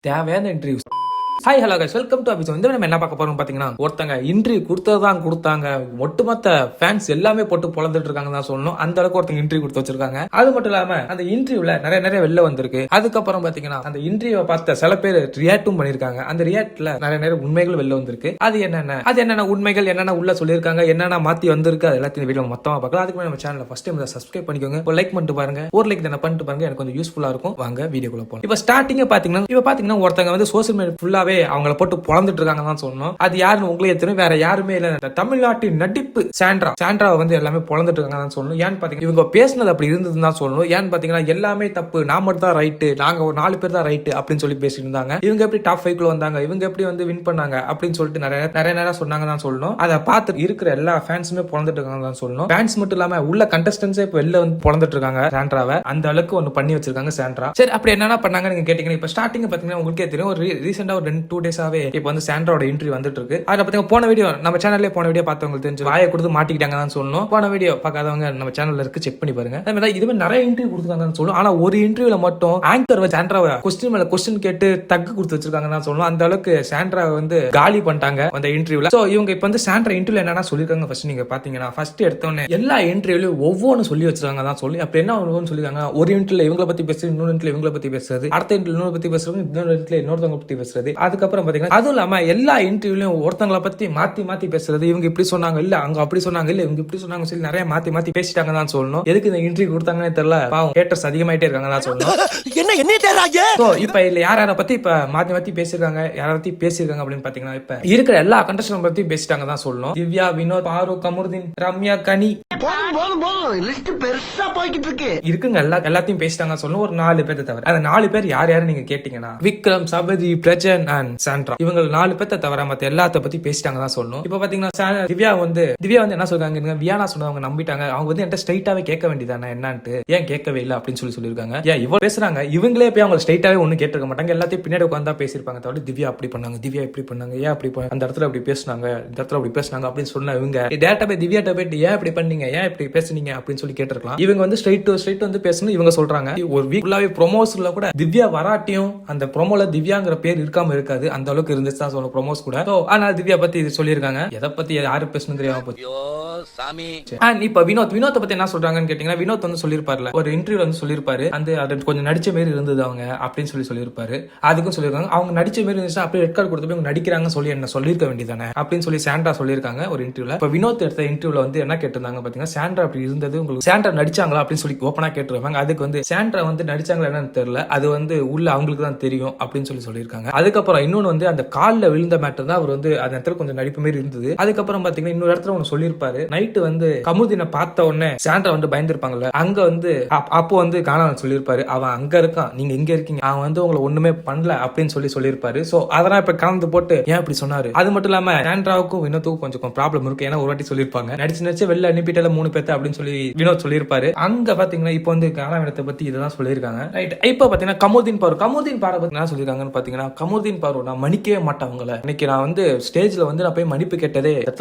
தேவையான interview. Hi hello guys, welcome to அபிசோ. இந்த நம்ம என்ன பார்க்க போறோம் பாத்தீங்கன்னா, ஒருத்தங்க இன்டர்வியூ கொடுத்தாங்க. ஒட்டுமொத்த ஃபேன்ஸ் எல்லாமே போட்டு பொழந்துட்டு இருக்காங்க தான் சொல்லணும். அந்த அளவுக்கு ஒருத்தங்க இன்டர்வியூ கொடுத்து வச்சிருக்காங்க. அது மட்டும் இல்லாம அந்த இன்டர்வியூல நிறைய வெளில வந்திருக்கு. அதுக்கப்புறம் பாத்தீங்கன்னா அந்த இன்டர்வியூ பார்த்த சில பேர் ரியாக்டும் பண்ணிருக்காங்க. அந்த ரியாக்ட்ல நிறைய உண்மைகள் வெளில வந்திருக்கு. அது என்னென்ன உண்மைகள், என்னென்ன உள்ள சொல்லியிருக்காங்க, என்னென்ன மாத்தி வந்திருக்கு, அது எல்லாத்தையும் வீடியோ மொத்தமா பார்க்கலாம். அதுக்கு நம்ம சேனலை ஃபர்ஸ்ட் டைம் சப்ஸ்கிரைப் பண்ணிக்கோங்க, ஒரு லைக் பண்ணிட்டு பாருங்க. ஒரு லைக் தானே பண்ணிட்டு பாருங்க, எனக்கு கொஞ்சம் யூஸ்ஃபுல்லா இருக்கும். வாங்க வீடியோக்குள்ள போலாம். இப்ப ஸ்டார்டிங்க பாத்தீங்கன்னா ஒருத்தங்க வந்து சோசியல் மீடியா ஃபுல்லாவே அவங்கள போட்டு பொழந்துட்டு இருக்காங்க தான் சொல்லணும். அது யாருன்னு உங்களுக்கு தெரியும், வேற யாருமே இல்ல. தமிழ்நாட்டின் நடிப்பு சாண்ட்ரா வந்து எல்லாமே பொழந்துட்டு இருக்காங்க தான் சொல்லணும். ஏன்னு பாத்தீங்கன்னா இவங்க பேசினது அப்படி இருந்ததுன்னு தான் சொல்லணும். ஏன்னு பாத்தீங்கன்னா எல்லாமே தப்பு, நான் மட்டும் தான் ரைட்டு, நாங்க ஒரு 4 பேர் தான் ரைட்டு அப்படின்னு சொல்லி பேசிட்டு இருந்தாங்க. இவங்க எப்படி டாப் 5 வந்தாங்க, இவங்க எப்படி வந்து வின் பண்ணாங்க அப்படின்னு சொல்லிட்டு நிறைய சொன்னாங்க தான் சொல்லணும். அதை பார்த்து இருக்கிற எல்லா ஃபேன்ஸுமே பொழந்துட்டு இருக்காங்க தான் சொல்லணும். ஃபேன்ஸ் மட்டும் இல்லாம உள்ள கண்டஸ்டன்ஸே இப்ப வெளில வந்து பொழந்துட்டு இருக்காங்க சாண்ட்ராவை. அந்த அளவுக்கு ஒன்னு பண்ணி வச்சிருக்காங்க சாண்ட்ரா. சரி, அப்படி என்னன்னா பண்ணாங்க நீங்க கேட்டீங்கன்னா, இப்ப ஸ்டார்டிங் பாத்தீங்கன்னா உங்களுக்கே தெரியும், ஒரு ரீசெண்டா ஒரு 2 டேஸாவே இப்ப வந்து சாண்ட்ராவோட இன்டர்வியூ வந்துட்டு இருக்கு. அதுல பாத்தீங்கன்னா போன வீடியோ நம்ம சேனல்ல பார்த்தவங்களுக்கு தெரிஞ்சு வாயை கொடுத்து மாட்டிக்கிட்டாங்க தான் சொல்லணும். போன வீடியோ பார்க்காதவங்க நம்ம சேனல்ல இருக்கு, செக் பண்ணி பாருங்க. இதுவே நிறைய இன்டர்வியூ கொடுத்துருக்காங்கன்னு சொல்லணும். ஆனா ஒரு இன்டர்வியூல மட்டும் ஆங்கர் சாண்ட்ராவை கொஸ்டின் மேல கொஸ்டின் கேட்டு தக்கு கொடுத்து வச்சிருக்காங்க தான் சொல்லணும். அந்த அளவுக்கு சாண்ட்ராவை வந்து காலி பண்ணிட்டாங்க அந்த இன்டர்வியூல. சோ இவங்க இப்ப வந்து சாண்ட்ரா இன்டர்வியூல என்னன்னா சொல்லிருக்காங்க, ஃபர்ஸ்ட் நீங்க பாத்தீங்கன்னா ஃபர்ஸ்ட் எடுத்தோன்னே எல்லா இன்டர்வியூலயும் ஒவ்வொன்னு சொல்லி வச்சிருக்காங்க தான் சொல்லி. அப்ப என்ன ஒவ்வொன்னு சொல்லிருக்காங்க, ஒரு இன்டர்வியூல இவங்களை பத்தி பேசுறது, இன்னொரு இன்டர்வியூல இவங்களை பத்தி பேசுறது, அடுத்த இன்டர்வியூல இன்னொரு பத்தி பேசுறது, இன்னொரு இன்டர்வியூல இன்னொருத்தவங்க பத்தி பேசுறது. அதுக்கப்புறம் பாத்தீங்கன்னா அதுவும் இல்லாம எல்லா இன்டர்வியூலயும் ஒருத்தங்களை பத்தி மாத்தி பேசுறது, இவங்க இப்படி சொன்னாங்க, இல்ல அங்க அப்படி சொன்னாங்க, இல்ல இவங்க இப்படி சொன்னாங்க சொல்லி நிறைய மாத்தி பேசிட்டாங்க தான் சொல்லணும். எதுக்கு இந்த இன்டர்வியூ கொடுத்தாங்கன்னு தெரியல, பாவம் ஹேட்டர்ஸ் அதிகமாயிட்டே இருக்காங்க தான் சொல்லணும். என்ன தேறாங்க. சோ இப்போ இல்ல யார பத்தி இப்ப மாத்தி பேசிருக்காங்க, யார பத்தி பேசிருக்காங்க அப்படின்னு பாத்தீங்கன்னா இப்ப இருக்கிற எல்லா கண்டஸ்டன்ட் பத்தி பேசிட்டாங்க தான் சொல்லணும். திவ்யா, வினோத், பாரு, கமருதீன், ரம்யா, கனி, லிஸ்ட் பெருசா போய்கிட்டு இருக்கு. இருக்குங்க எல்லாத்தையும் பேசிட்டாங்க சொல்லணும். ஒரு 4 பேரை தவிர. அந்த 4 பேர் யார் நீங்க கேட்டீங்கன்னா விக்ரம், சபதி, பிரஜன் அண்ட் சாண்ட்ரா. இவங்க 4 பேரை தவிர மத்த எல்லாத்த பத்தி பேசிட்டாங்க தான் சொல்லணும். இப்ப பாத்தீங்கன்னா திவ்யா வந்து என்ன சொல்றாங்க, வியானா சொன்னவங்க நம்பிட்டாங்க. அவங்க வந்து என்கிட்ட ஸ்ட்ரைட்டாவே கேட்க வேண்டியதானே என்னன்ட்டு, ஏன் கேட்கவே இல்லை அப்படின்னு சொல்லியிருக்காங்க. ஏன் இவங்க பேசுறாங்க, இவங்களே போய் அவங்க ஸ்ட்ரைட்டாவே ஒண்ணு கேட்டிருக்க மாட்டாங்க, எல்லாத்தையும் பின்னாடி உட்காந்து பேசிருப்பாங்க தவிர திவ்யா அப்படி பண்ணாங்க, திவ்யா இப்படி பண்ணாங்க, ஏன் அப்படி அந்த இடத்துல அப்படி பேசினாங்க, இந்த இடத்துல அப்படி பேசினாங்க அப்படின்னு சொன்ன இவங்க டேரக்டா போய் திவ்யாட்ட போயிட்டு ஏன் இப்படி பண்ணீங்க, ஏன் இப்படி பேசுனீங்க அப்படின்னு சொல்லி கேட்டிருக்கலாம். இவங்க வந்து ஸ்ட்ரைட் வந்து பேசணும். இவங்க சொல்றாங்க ஒரு வீக் ஃபுல்லாவே ப்ரோமோஸ்ல கூட திவ்யா வராட்டியும் அந்த ப்ரோமோல திவ்யாங்கிற பேர் இருக்காம இருக்காது, அந்த அளவுக்கு இருந்துச்சு தான் சொல்ல ப்ரோமோஸ் கூட. ஆனா திவ்யா பத்தி இது சொல்லியிருக்காங்க. எதை பத்தி யாரு பேசணும் தெரியாம போச்சு. இப்ப வினோத் பத்தி என்ன சொல்றாங்கன்னு கேட்டீங்கன்னா, வினோத் வந்து சொல்லிருப்பாரு, ஒரு இன்டர்வியூல வந்து சொல்லிருப்பாரு, அது கொஞ்சம் நடிச்ச மாதிரி இருந்தது அவங்க அப்படின்னு சொல்லியிருப்பாரு. அதுக்கும் சொல்லிருக்காங்க, அவங்க நடிச்ச மாதிரி இருந்துச்சு அப்படியே ரெட் கார்டு கொடுத்து நடிக்கிறாங்க சொல்லி என்ன சொல்லிருக்க வேண்டியதானே அப்படின்னு சொல்லி சாண்ட்ரா சொல்லியிருக்காங்க ஒரு இன்டர்வியூல. இப்ப வினோத் எடுத்த இன்டர்வியூல வந்து என்ன கேட்டிருந்தாங்க பாத்தீங்கன்னா, சாண்ட்ரா அப்படி இருந்தது உங்களுக்கு சாண்ட்ரா நடிச்சாங்களா அப்படின்னு சொல்லி ஓப்பனா கேட்டிருப்பாங்க. அதுக்கு வந்து சாண்ட்ரா வந்து நடிச்சாங்களா என்னன்னு தெரியல, அது வந்து உள்ள அவங்களுக்கு தான் தெரியும் அப்படின்னு சொல்லியிருக்காங்க. அதுக்கப்புறம் இன்னொன்னு வந்து அந்த காலில் விழுந்த மேட்டர் தான் அவர் வந்து அந்த இடத்துல கொஞ்சம் நடிப்பு மாதிரி இருந்தது. அதுக்கப்புறம் பாத்தீங்கன்னா இன்னொரு இடத்துல ஒன்று சொல்லியிருப்பாரு, நைட்டு வந்து கமுதினை பார்த்த உடனே சாண்ட்ரா வந்து பயந்துருப்பாங்கல்ல, அங்க வந்து அப்போ வந்து காணாம சொல்லியிருப்பாரு, அவன் அங்க இருக்கான், நீங்க இங்க இருக்கீங்க, அவன் வந்து உங்களை ஒண்ணுமே பண்ணல அப்படின்னு சொல்லியிருப்பாரு. சோ அதெல்லாம் இப்ப கலந்து போட்டு ஏன் இப்படி சொன்னாரு. அது மட்டும் இல்லாம சாண்ட்ராவுக்கும் வினோத்துக்கும் கொஞ்சம் ப்ராப்ளம் இருக்கு. ஏன்னா ஒரு வாட்டி சொல்லியிருப்பாங்க, நடிச்சு வெளில அனுப்பிட்டால 3 பேர்த்த அப்படின்னு சொல்லி வினோத் சொல்லியிருப்பாரு. அங்க பாத்தீங்கன்னா இப்போ வந்து காணாமத்தை பத்தி இதெல்லாம் சொல்லியிருக்காங்க. ரைட். இப்ப பாத்தீங்கன்னா கமுதீன் பாரு பத்தி என்ன சொல்லியிருக்காங்கன்னு பாத்தீங்கன்னா, கமுதீன் பாரு நான் மன்னிக்கவே மாட்டேன். இன்னைக்கு நான் வந்து ஸ்டேஜ்ல வந்து நான் போய் மன்னிப்பு கேட்டதே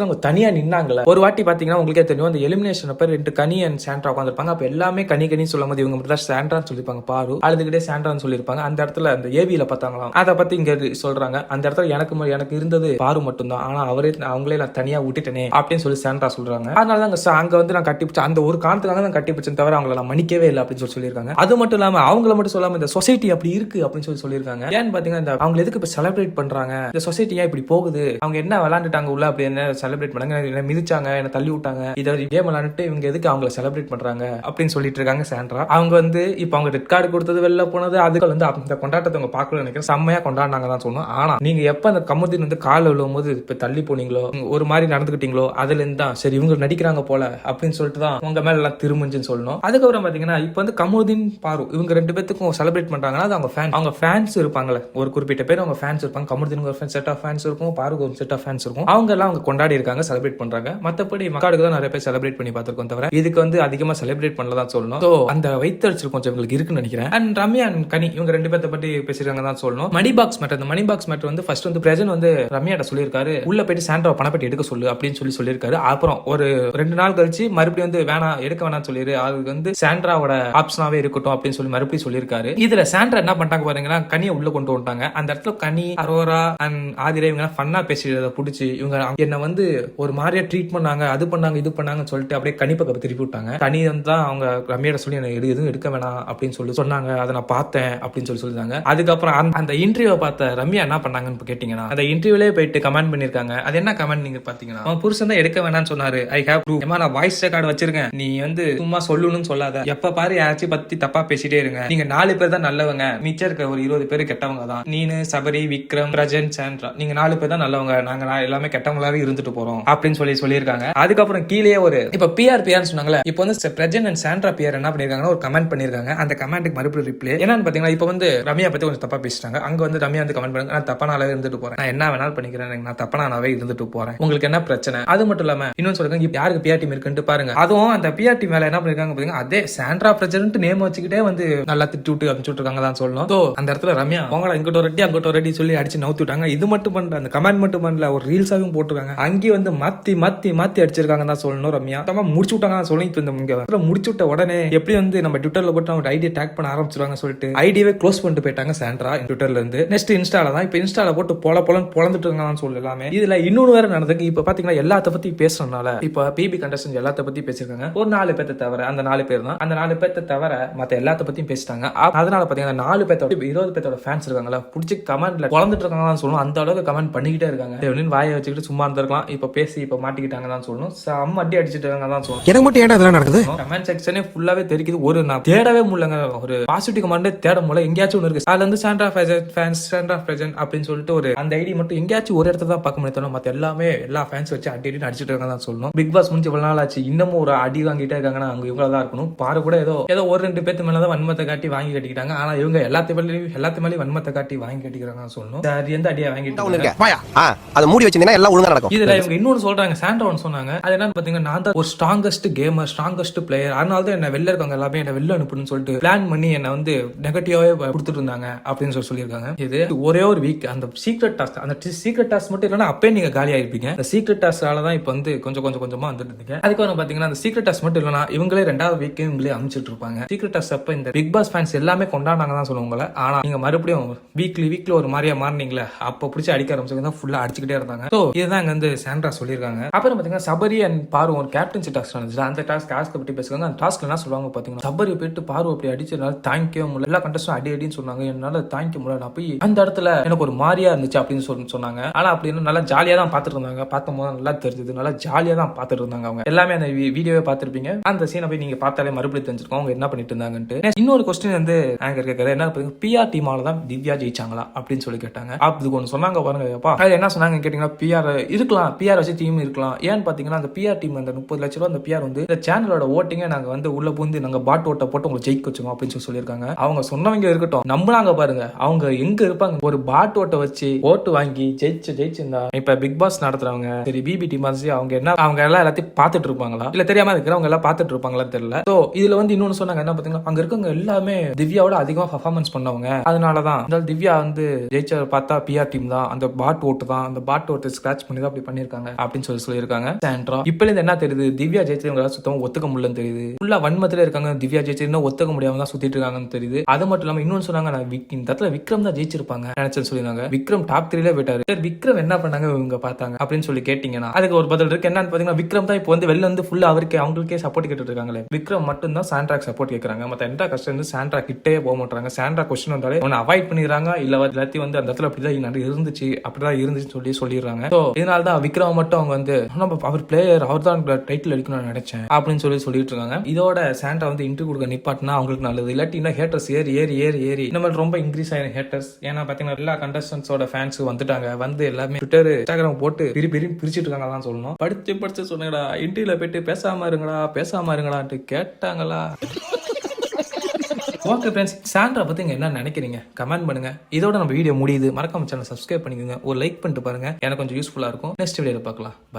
தனியா நின்னாங்கல்ல. ஒரு வாட்டி பாத்தீங்கன்னா உங்களுக்கே தெரியும், அந்த எலிமினேஷன் அப்ப 2 கனி அண்ட் சாண்ட்ரா உட்காந்துருப்பாங்க. அப்ப எல்லாமே கனி சொல்லும் போது இவங்க மட்டும் தான் சாண்ட்ரான்னு சொல்லிருப்பாங்க, பாரு அழுதுகிட்டே சாண்ட்ரான்னு சொல்லிருப்பாங்க. அந்த இடத்துல அந்த ஏவியில பார்த்தாங்களாம், அதை பத்தி இங்க சொல்றாங்க. அந்த இடத்துல எனக்கு இருந்தது பாரு மட்டும் தான், ஆனா அவங்களே நான் தனியா விட்டுட்டேனே அப்படின்னு சொல்லி சாண்ட்ரா சொல்றாங்க. அதனாலதான் அங்க வந்து நான் கட்டிப்பிச்சு அந்த ஒரு காரணத்துக்காக தான் கட்டிப்பிச்சேன் தவிர அவங்களை நான் மன்னிக்கவே இல்லை அப்படின்னு சொல்லியிருக்காங்க. அது மட்டும் இல்லாம அவங்கள மட்டும் சொல்லாம இந்த சொசைட்டி அப்படி இருக்கு அப்படின்னு சொல்லியிருக்காங்க. ஏன்னு பாத்தீங்கன்னா அவங்க எதுக்கு இப்ப செலிப்ரேட் பண்றாங்க, இந்த சொசைட்டி ஏன் இப்படி போகுது, அவங்க என்ன விளையாண்டுட்டாங்க உள்ள அப்படி என்ன செலிப்ரேட் பண்ணாங்க, என்ன மிதிச்சாங்க, என்ன தள்ளி விட்டாங்க, இதை கேம் விளையாண்டுட்டு இவங்க எதுக்கு அவங்களை செலிப்ரேட் பண்றாங்க அப்படின்னு சொல்லிட்டு இருக்காங்க சாண்ட்ரா. அவங்க வந்து இப்ப அவங்க ரெட் கார்டு கொடுத்தது வெளில போனது, அதுக்கு வந்து அந்த கொண்டாட்டத்தை அவங்க பார்க்கணும்னு நினைக்கிறேன், செம்மையா கொண்டாடினாங்க தான் சொல்லணும். ஆனா நீங்க எப்ப அந்த கமுதீன் வந்து கால விழுவும் போது இப்ப தள்ளி போனீங்களோ, ஒரு மாதிரி நடந்துக்கிட்டீங்களோ, அதுல இருந்து தான் சரி இவங்க நடிக்கிறாங்க போல அப்படின்னு சொல்லிட்டு தான் உங்க மேல எல்லாம் திரும்பிச்சுன்னு சொல்லணும். அதுக்கப்புறம் பாத்தீங்கன்னா இப்ப வந்து கமுதீன் பாரு இவங்க 2 பேத்துக்கும் செலிப்ரேட் பண்றாங்கன்னா அது அவங்க ஃபேன்ஸ் இருப்பாங்கல்ல, ஒரு குறிப்பிட்ட பேர் அவங்க ஃபேன்ஸ் இருப்பாங்க, கமருதீனுக்கு ஒரு செட் ஆஃப் ஃபேன்ஸ் இருக்கும், பாருக்கு ஒரு செட் ஆஃப் ஃபேன்ஸ் இருக்கும். அவங்க எல்லாம் அவங்க கொண்டாடி இருக்காங்க, செலிப்ரேட் பண்றாங்க. மத்தபடி மக்காடுக்கு தான் நிறைய பேர் செலிப்ரேட் பண்ணி பார்த்திருக்கோம், தவிர இதுக்கு வந்து அதிகமா செலிப்ரேட் பண்ணலதான் சொல்லணும். சோ அந்த வைத்தறிச்சல் கொஞ்சம் இவங்களுக்கு இருக்குன்னு நினைக்கிறேன். அண்ட் ரம்யா அண்ட் கனி இவங்க 2 பேர்த்த பத்தி பேசிருக்காங்க தான் சொல்லணும். மணி பாக்ஸ் மேட்டர், இந்த மணி பாக்ஸ் மேட்டர் வந்து ஃபர்ஸ்ட் வந்து பிரஜன் வந்து ரம்யாட்ட சொல்லியிருக்காரு, உள்ள போயிட்டு சாண்ட்ரா பணப்பட்டி எடுக்க சொல்லு அப்படின்னு சொல்லியிருக்காரு. அப்புறம் ஒரு 2 நாள் கழிச்சு மறுபடியும் வந்து எடுக்க வேணாம் சொல்லிரு, அதுக்கு வந்து சாண்ட்ராவோட ஆப்ஷனாவே இருக்கட்டும் அப்படின்னு சொல்லி மறுபடியும் சொல்லியிருக்காரு. இதுல சாண்ட்ரா என்ன பண்ணிட்டாங்க பாருங்கன்னா, கனியை உள்ள கொண்டு வந்துட்டாங்க. அந்த இடத்துல கனி, அரோரா அண்ட் ஆதிரா இவங்க ஃபன்னா பேசிட்டு புடிச்சு இவங்க என்ன வந்து ஒரு மாதிரியா ட்ரீட் பண்ணாங்க, அது பண்ணாங்க இது பண்ணாங்கன்னு சொல்லிட்டு அப்படியே கனி பக்கம் திருப்பி விட்டாங்க. கனி வந்து அவங்க ரம்யாட்ட சொல்லி எனக்கு எதுவும் எடுக்க வேணாம் அப்படின்னு சொல்லி சொன்னாங்க, அதை நான் பார்த்தேன் அப்படின்னு சொல்லியிருந்தாங்க. அதுக்கப்புறம் அந்த இன்டர்வியூ பார்த்த ரம்யா என்ன பண்ணாங்கன்னு கேட்டீங்கன்னா, அந்த இன்டர்வியூலே போயிட்டு கமெண்ட் பண்ணிருக்காங்க. அது என்ன கமெண்ட் நீங்க பாத்தீங்கன்னா, அவன் புருஷன் தான் எடுக்க வேணாம்னு சொன்னாரு, ஐ ஹேவ் ப்ரூஃப், நான் வாய்ஸ் ரெக்கார்டு வச்சிருக்கேன், நீ வந்து சும்மா சொல்லணும்னு சொல்லாத, எப்ப பாரு யாராச்சும் பத்தி தப்பா பேசிட்டே இருங்க, நீங்க 4 பேர் தான் நல்லவங்க, மிச்சம் இருக்க ஒரு 20 பேர் கெட்டவங்க தான், நீனு, சபரி, விக்ரம், பிரஜன், சாண்ட்ரா, நீங்க 4 பேர் தான் நல்லவங்க, நாங்க எல்லாமே கெட்டவங்களாவே இருந்துட்டு போறோம் அப்படின்னு சொல்லியிருக்காங்க. அதுக்கப்புறம் கீழே ஒரு இப்ப பிஆர் சொன்னாங்களே, இப்போ வந்து பிரஜன் அண்ட் சாண்ட்ரா பிஆர் என்ன பண்ணிருக்காங்கன்னா ஒரு கமெண்ட் பண்ணிருக்காங்க. அந்த கமெண்ட்டுக்கு மறுபடியும் ரிப்ளை என்னன்னு பாத்தீங்கன்னா, இப்போ வந்து ரம்யா பத்தி கொஞ்சம் தப்பா பேசிட்டாங்க. அங்க வந்து ரம்யா வந்து கமெண்ட் பண்ணுங்க, நான் தப்பானாவே இருந்துட்டு போறேன், நான் என்ன வேணாலும் பண்ணிக்கிறேன், நான் தப்பானாவே இருந்துட்டு போறேன், உங்களுக்கு என்ன பிரச்சனை? அது மட்டும் இல்லாம இன்னொன்னு சொல்லுங்க, இப்ப யாருக்கு பிஆர் டீம் இருக்குன்னு பாருங்க. அதுவும் அந்த பிஆர் டீம் மேல என்ன பண்ணிருக்காங்க பாத்தீங்கன்னா, அதே சாண்ட்ரா பிரஜன்ட் நேம் வச்சுக்கிட்டே வந்து நல்லா திட்டு விட்டு அனுப்பிச்சுட்டு இருக்காங்க தான் சொல்லணும். அந்த இடத்துல ரம்யா அவங்கள இங்கிட்ட ரெட்டி அங்கிட்ட ரெட்டி சொல்லி அடிச்சு நவுத்தி விட்டாங்க. இது மட்டும் பண்ணல, அந்த கமெண்ட் மட்டும் பண்ணல, ஒரு ரீல்ஸாவும் போட்டுருக்காங்க. அங்கேயே வந்து மாத்தி மாத்தி மாத்தி அடிச்சிருக்காங்க தான் சொல்லணும். ரம்யா முடிச்சு விட்டாங்க சொல்லி இப்ப இந்த முடிச்சு விட்ட உடனே எப்படி வந்து நம்ம ட்விட்டர்ல போட்டு அவங்க ஐடியா டேக் பண்ண ஆரம்பிச்சிருவாங்க சொல்லிட்டு ஐடியாவே க்ளோஸ் பண்ணிட்டு போயிட்டாங்க சாண்ட்ரா ட்விட்டர்ல இருந்து. நெக்ஸ்ட் இன்ஸ்டால தான், இப்ப இன்ஸ்டால போட்டு பொழந்துட்டு இருக்காங்கன்னு சொல்லலாமே. இதுல இன்னொரு வேற நடந்தது. இப்ப பாத்தீங்கன்னா எல்லாத்த பத்தி பேசுறதுனால இப்ப பிபி கண்டஸ்டன்ட் எல்லாத்த பத்தி பேசிருக்காங்க. ஒரு 4 பேர்த்த தவிர, அந்த 4 பேர் தான், அந்த 4 பேர்த்த தவிர மத்த எல்லாத்த பத்தியும் பேசிட்டாங்க. அதனால பாத்தீங்கன்னா 4 பேர்த்தோட 20 பேர்த்தோட ஃபேன்ஸ் இருக்காங்களா, புடிச்சு கமெண்ட்ல பொழந்துட்டு இருக்காங்கன்னு சொல்லணும். அந்த அளவுக்கு கமெண்ட் பண்ணிக்கிட்டே இருக்காங்க. வாயை வச்சுக்கிட்டு சும்மா இருந்திருக்கலாம், இப்ப பேசி இப்ப மாட்டிக்கிட்டாங்க தான் சொல்லணும். செம்ம அடி அடிச்சிட்டு இருக்காங்க தான் சொல்லணும். எனக்கு மட்டும் ஏன் அதெல்லாம் நடக்குது? கமெண்ட் செக்ஷனே ஃபுல்லாவே தெரிக்குது. ஒரு நான் தேடவே முடியலங்க, ஒரு பாசிட்டிவ் கமெண்டே தேட முடியல. எங்கேயாச்சும் ஒன்று இருக்கு, அதுல இருந்து சாண்ட்ரா ஃபேன்ஸ், சாண்ட்ரா பிரஜன் அப்படின்னு சொல்லிட்டு ஒரு அந்த ஐடி மட்டும் எங்கேயாச்சும் ஒரு இடத்துல தான் பார்க்க முடியும். மத்த எல்லாமே எல்லா ஃபேன்ஸ் வச்சு அடி அடி அடிச்சிட்டு இருக்காங்க தான் சொல்லணும். பிக் பாஸ் முடிஞ்சு இவ்வளவு நாள் ஆச்சு, இன்னமும் ஒரு அடி வாங்கிட்டே இருக்காங்கன்னா அவங்க இவ்வளவு தான் இருக்கணும். பாரு கூட ஏதோ ஒரு 2 பேத்து மேலதான் வன்மத்தை காட்டி வாங்கி கட்டிக்கிட்டாங்க. ஆனா இவங்க எல்லாத்து மேலேயும் வன்மத்தை காட்டி வாங்கி கட்டிக்கிறாங்க சொல்லணும். சரி, எந்த அடியா வாங்கிட்டு மூடி வச்சிருந்தா எல்லாம் ஒழுங்கா நடக்கும். இதுல இவங்க இன்னொன்னு சொல்றாங்க, சாண்ட்ரா ஒன்னு சொன்னாங்க. அது என்னன்னு பாத்தீங்கன்னா, நான் தான் ஒரு ஸ்ட்ராங்கஸ்ட் கேமர், ஸ்ட்ராங்கஸ்ட் பிளேயர், அதனால தான் என்ன வெளில இருக்காங்க எல்லாமே என்ன வெளில அனுப்புன்னு சொல்லிட்டு பிளான் பண்ணி என்ன வந்து நெகட்டிவாவே கொடுத்துட்டு இருந்தாங்க அப்படின்னு சொல்லியிருக்காங்க. இது ஒரே ஒரு வீக் அந்த சீக்ரெட் டாஸ்க், அந்த சீக்ரெட் டாஸ்க் மட்டும் இல்லைன்னா அப்பே நீங்க காலி ஆயிருப்பீங்க. அந்த சீக்ரெட் டாஸ்கால தான் இப்ப வந்து கொஞ்சமா வந்துட்டு இருக்கீங்க. அதுக்கப்புறம் பாத்தீங்கன்னா அந்த சீக்ரெட் டாஸ்க் மட்டும் இல்லைன்னா இவங்களே 2வது வீக்கே இவங்களே அனுப்பிச்சிட்டு இருப்பாங்க. சீக்ரெட் டாஸ்க் அப்ப இந்த பிக் பாஸ் ஃபேன்ஸ் எல்லாமே கொண்டாடாங்க தான் சொல்லுவாங்க. ஆனா நீங்க மறுபடியும் வீக்லி ஒரு மாதிரியா மாறினீங்களே, அப்ப பிடிச்சி அடிக்க ஆரம்பிச்சு ஃபுல்லா அடிச்சுக்கிட்டே இருந்தாங்க. இதுதான் இங்க வந்து சாண்ட்ரா சொல்லியிருக்காங்க. அப்புறம் பாத்தீங்கன்னா சபரி அண்ட் பாரு ஒரு கேப்டன்சி டாஸ்க் நடந்துச்சு. அந்த டாஸ்க் பத்தி பேசுவாங்க. அந்த டாஸ்க்ல என்ன சொல்லுவாங்க பாத்தீங்கன்னா, சபரி போயிட்டு பாரு அப்படி அடிச்சதுனால தாங்கிக்கவே முடியல, எல்லா கண்டஸ்டும் அடி அடின்னு சொன்னாங்க, என்னால தாங்கிக்க முடியல, நான் போய் அந்த இடத்துல எனக்கு ஒரு மாதிரியா இருந்துச்சு அப்படின்னு சொன்னாங்க. ஆனா அப்படின்னு நல்லா ஜாலியா தான் பாத்துட்டு இருந்தாங்க. பார்த்தும் போது நல்லா தெரிஞ்சது, நல்லா ஜாலியா தான் பாத்துட்டு இருந்தாங்க. அவங்க எல்லாமே அந்த வீடியோவே பாத்துருப்பீங்க. அந்த சீனை போய் நீங்க பார்த்தாலே மறுபடியும் தெரிஞ்சிருக்கோம் அவங்க என்ன பண்ணிட்டு இருந்தாங்கன்ட்டு. இன்னொரு கொஸ்டின் வந்து ஆங்கர் கேட்கறது என்ன, பிஆர் டீமால தான் திவ்யா ஜெயிச்சாங்களா அப்படின்னு சொல்லி கேட்டாங்க. அதுக்கு ஒன்று சொன்னாங்க பாருங்க. அது என்ன சொன்னாங்க கேட்டீங்கன்னா, பிஆர் இருக்கலாம், பிஆர் வச்சு டீம் இருக்கலாம். ஏன்னு பாத்தீங்கன்னா அந்த பிஆர் டீம் அந்த 30 லட்சம் ரூபாய் அந்த பிஆர் வந்து இந்த சேனலோட ஓட்டிங்க நாங்க வந்து உள்ள பூந்து நாங்க பாட் ஓட்ட போட்டு உங்களுக்கு ஜெயிக்க வச்சோம் அப்படின்னு சொல்லியிருக்காங்க. அவங்க சொன்னவங்க இருக்கட்டும், நம்பினாங்க பாருங்க. அவங்க எங்க இருப்பாங்க, ஒரு பாட் ஓட்ட வச்சு ஓட்டு வாங்கி ஜெயிச்சிருந்தா இப்ப பிக் பாஸ் நடத்துறவங்க சரி பிபி டீம் அவங்க என்ன அவங்க எல்லாம் எல்லாத்தையும் பாத்துட்டு இருப்பாங்களா, இல்ல தெரியாம இருக்கிறவங்க எல்லாம் பாத்துட்டு இருப்பாங்களா தெரியல. சோ இதுல வந்து இன்னொன்னு சொன்னாங்க என்ன பாத்தீங்கன்னா, அங்க இருக்கவங்க எல்லாமே திவ்யாவோட அதிகமா பர்ஃபார்மன்ஸ் பண்ணவங்க, அதனாலதான் திவ்யா வந்து ஜெயிச்ச பார்த்தா பிஆர் டீம் தான், அந்த பாட் ஓட்டு தான், அந்த பாட் ஓட்டு ஸ்கிராச் பண்ணி தான் அப்படி பண்ணிருக்காங்க அப்படின்னு சொல்லியிருக்காங்க. சாண்ட்ரா இப்ப இருந்து என்ன தெரியுது, திவ்யா ஜெயிச்சவங்களால சுத்தமா ஒத்துக்க முடியலன்னு தெரியுது. ஃபுல்லா வன்மத்துல இருக்காங்க, திவ்யா ஜெயிச்சிருந்தா ஒத்துக்க முடியாம தான் சுத்திட்டு இருக்காங்கன்னு தெரியுது. அது மட்டும் இல்லாம இன்னொன்னு சொன்னாங்க, இந்த இடத்துல விக்ரம் தான் ஜெயிச்சிருப்பாங்க நினைச்சு சொல்லிருந்தாங்க. விக்ரம் டாப் 3ல போயிட்டாரு. விக்ரம் என்ன பண்ணாங்க இவங்க பார்த்தாங்க அப்படின்னு சொல்லி கேட்டீங்கன்னா அதுக்கு ஒரு பதில் இருக்கு. என்னன்னு பாத்தீங்கன்னா, விக்ரம் தான் இப்போ வந்து வெளில வந்து ஃபுல்லா அவங்களுக்கே சப்போர்ட் கேட்டு இருக்காங்களே. விக்ரம் மட்டும் தான் சாண்ட்ராக்கு சப்போர்ட் கேட்கறாங்க. மத்த எந்த கஷ்டம் வந்து சாண்ட்ரா கிட்டே போக மாட்டாங்க. சாண்ட்ரா கொஸ்டின் வந்தாலே அவனை அவாய்ட் பண்ணிடுறாங்க. இல்ல எல்லாத்தையும் வந்து அந்த இடத்துல அப்படிதான் இருந்துச்சு அப்படிதான் சொல்லிடுறாங்க. இதனால தான் விக்ரம் மட்டும் அவங்க வந்து அவர் பிளேயர், அவர் தான் டைட்டில் அடிக்கணும்னு நினைச்சேன் அப்படின்னு சொல்லிட்டு இருக்காங்க. இதோட சாண்ட்ரா வந்து இன்டர்வியூ கொடுக்க நிப்பாட்டினா அவங்களுக்கு நல்லது. இல்லாட்டி ஹேட்டர்ஸ் ஏறி இந்த மாதிரி ரொம்ப இன்க்ரீஸ் ஆயிரும் ஹேட்டர்ஸ். ஏன்னா பாத்தீங்கன்னா எல்லா கண்டஸ்டன்ஸோட ஃபேன்ஸ் வந்துட்டாங்க, வந்து எல்லாமே ட்விட்டர் இன்ஸ்டாகிராம் போட்டு பிரிச்சுட்டு இருக்காங்க தான் சொல்லணும். படிச்சு சொன்னீங்கடா, இன்டர்வியூல போயிட்டு பேசாம இருங்கடா பேசாம இருங்கடான்ட்டு கேட்டாங்களா? ஓகே ஃப்ரெண்ட்ஸ், சாண்ட்ரா பத்தி நீங்க என்ன நினைக்கிறீங்க கமெண்ட் பண்ணுங்க. இதோட நம்ம வீடியோ முடியுது. மறக்காம சேனல் சப்ஸ்கிரைப் பண்ணிக்கோங்க. ஒரு லைக் பண்ணிட்டு பாருங்க, எனக்கு கொஞ்சம் யூஸ்ஃபுல்லா இருக்கும். நெக்ஸ்ட் வீடியோல பார்க்கலாம். பை.